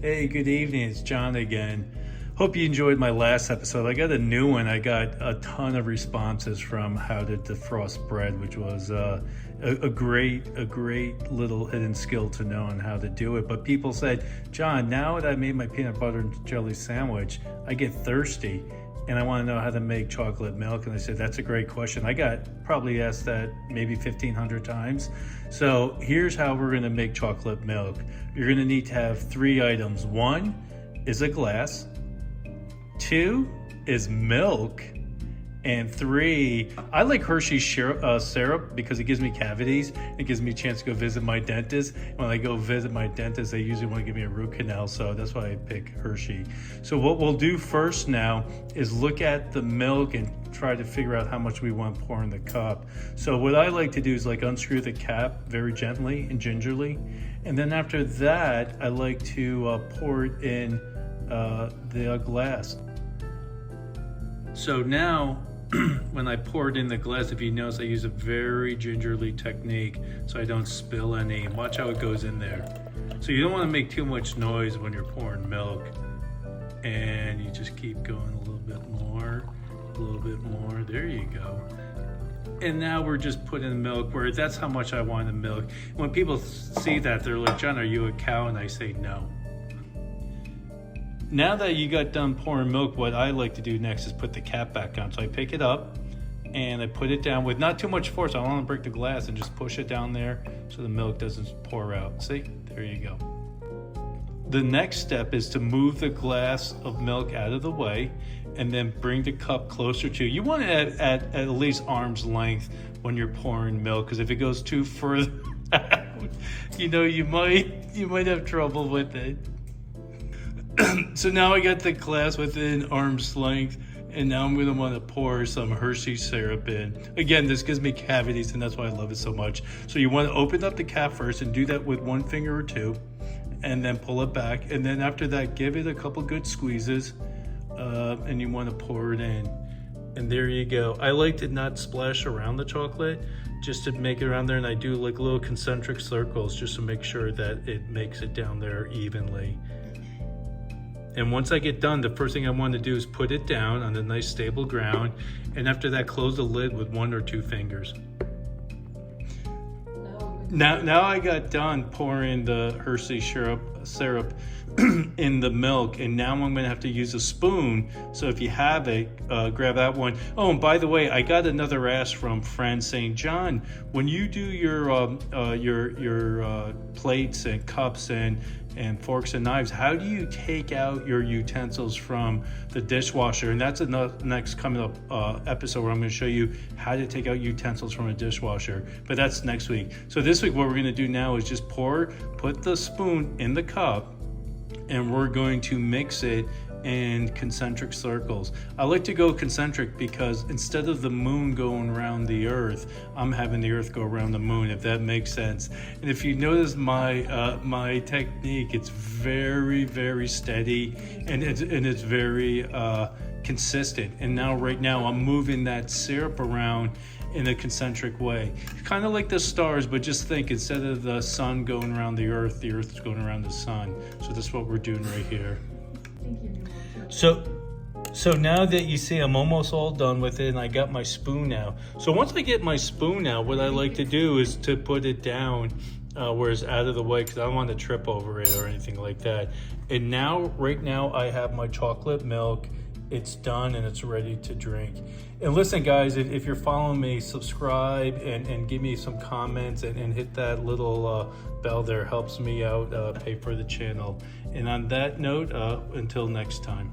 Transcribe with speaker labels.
Speaker 1: Hey, good evening. It's John again. Hope you enjoyed my last episode. I got a new one. I got a ton of responses from how to defrost bread, which was a great little hidden skill to know on how to do it. But people said, John, now that I made my peanut butter and jelly sandwich, I get thirsty and I want to know how to make chocolate milk. And I said, that's a great question. I got probably asked that maybe 1,500 times. So here's how we're going to make chocolate milk. You're going to need to have 3 items. 1 is a glass. 2 is milk. And 3, I like Hershey's syrup because it gives me cavities. It gives me a chance to go visit my dentist. When I go visit my dentist, they usually want to give me a root canal, so that's why I pick Hershey. So what we'll do first now is look at the milk and try to figure out how much we want to pour in the cup. So what I like to do is unscrew the cap very gently and gingerly. And then after that, I like to pour it in the glass. So now, when I pour it in the glass, if you notice, I use a very gingerly technique so I don't spill any. Watch how it goes in there. So you don't want to make too much noise when you're pouring milk. And you just keep going a little bit more, a little bit more. There you go. And now we're just putting the milk where that's how much I want the milk. When people see that, they're like, John, are you a cow? And I say, no. Now that you got done pouring milk, what I like to do next is put the cap back on. So I pick it up and I put it down with not too much force. I don't want to break the glass, and just push it down there so the milk doesn't pour out. See, there you go. The next step is to move the glass of milk out of the way and then bring the cup closer to you. You want it at least arm's length when you're pouring milk, because if it goes too further out, you might have trouble with it. So now I got the glass within arm's length, and now I'm going to want to pour some Hershey syrup in. Again, this gives me cavities, and that's why I love it so much. So you want to open up the cap first and do that with 1 finger or 2, and then pull it back. And then after that, give it a couple good squeezes, and you want to pour it in. And there you go. I like to not splash around the chocolate, just to make it around there, and I do like little concentric circles just to make sure that it makes it down there evenly. And once I get done, the first thing I want to do is put it down on a nice stable ground. And after that, close the lid with 1 or 2 fingers. Now I got done pouring the Hershey syrup in the milk. And now I'm going to have to use a spoon. So if you have it, grab that one. Oh, and by the way, I got another ask from friends saying, John, when you do your plates and cups and forks and knives, how do you take out your utensils from the dishwasher? And that's the next coming up episode where I'm going to show you how to take out utensils from a dishwasher, but that's next week. So this week what we're going to do now is just put the spoon in the cup, and we're going to mix it in concentric circles. I like to go concentric because instead of the moon going around the earth, I'm having the earth go around the moon, if that makes sense. And if you notice my technique, it's very, very steady, and it's very consistent. And right now I'm moving that syrup around in a concentric way, kind of like the stars, but just think, instead of the sun going around the earth is going around the sun. So that's what we're doing right here.
Speaker 2: Thank you.
Speaker 1: So now that you see I'm almost all done with it, and I got my spoon now. So once I get my spoon out, what I like to do is to put it down where it's out of the way, because I don't want to trip over it or anything like that. And right now I have my chocolate milk. It's done and it's ready to drink. And listen, guys, if you're following me, subscribe and give me some comments and hit that little bell there. Helps me out, pay for the channel. And on that note, until next time.